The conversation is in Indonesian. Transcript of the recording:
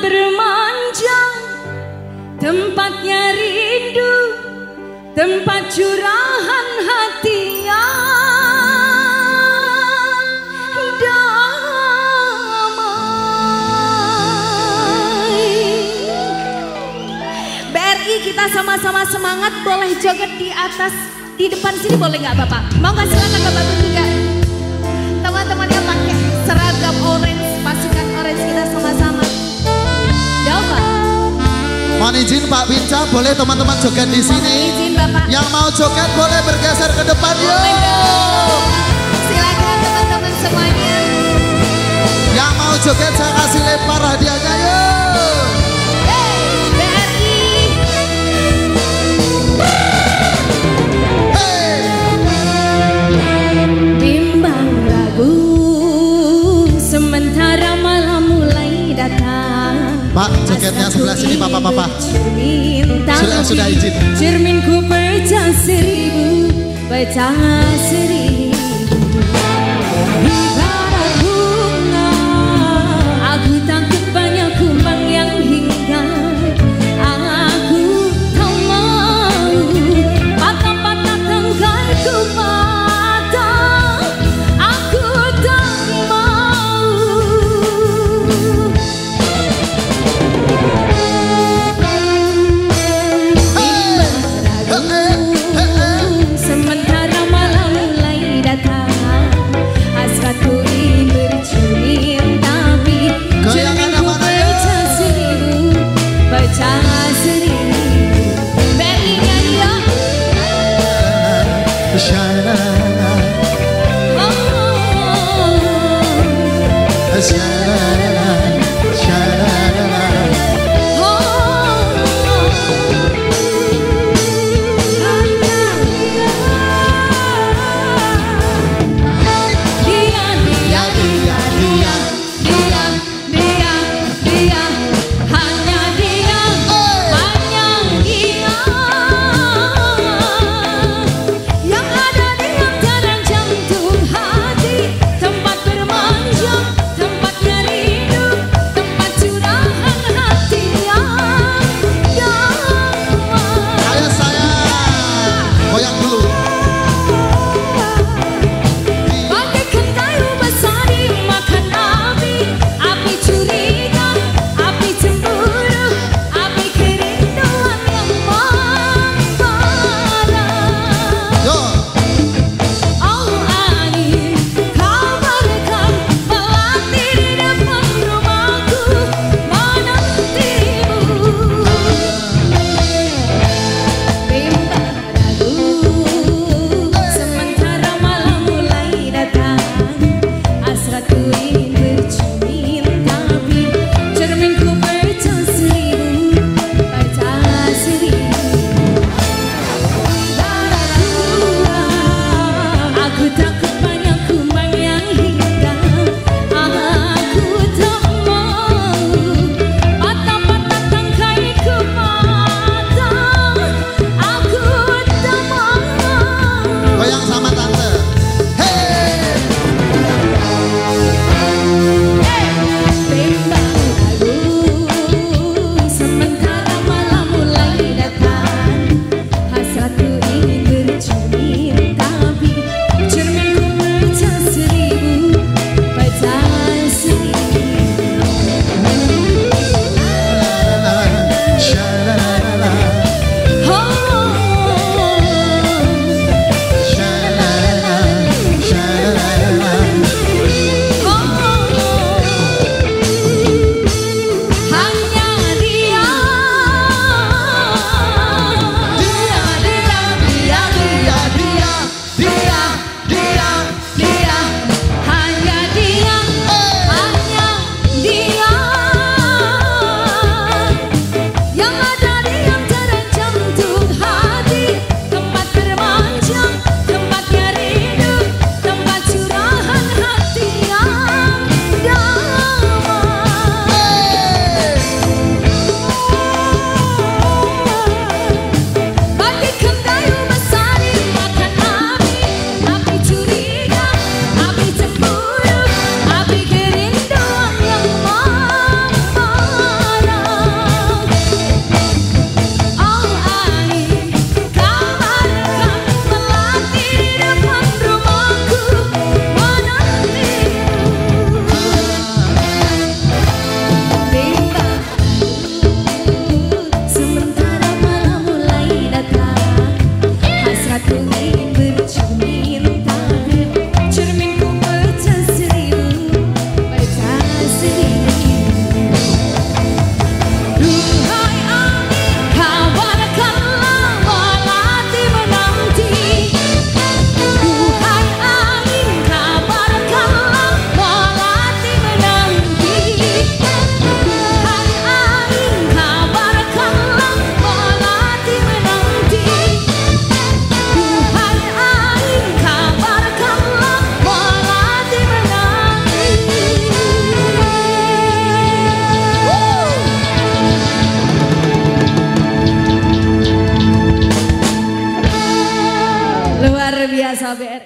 bermanja, tempatnya rindu, tempat curahan hati yang damai. BRI kita sama-sama semangat, boleh joget di atas, di depan sini boleh nggak Bapak? Mau nggak silakan Bapak bertiga. Teman-teman yang pakai seragam orange, pasukan orange kita sama-sama. Coba. Mohon izin Pak Pinca, boleh teman-teman joget di sini. Mohon izin Bapak. Yang mau joget boleh bergeser ke depan yuk. Boleh dong. Silakan teman-teman semuanya. Yang mau joget saya kasih lempar hadiahnya yuk. Hey, BRI. Hey. Bimbang ragu sementara malam mulai datang. Pak, jogetnya sebelah sini Papa. Sudah izin. Cerminku pecah seribu, pecah seribu. Ibarat bunga, aku takut banyak kumbang yang hinggap. Aku tak mau patah-patah tangkaiku patah. Aku tak mau. Sementara malam mulai datang, hasratku ingin bercermin, tapi cerminku pecah seribu, pecah seribu. BRI nyanyi ya. Yang ada di antara KBRI.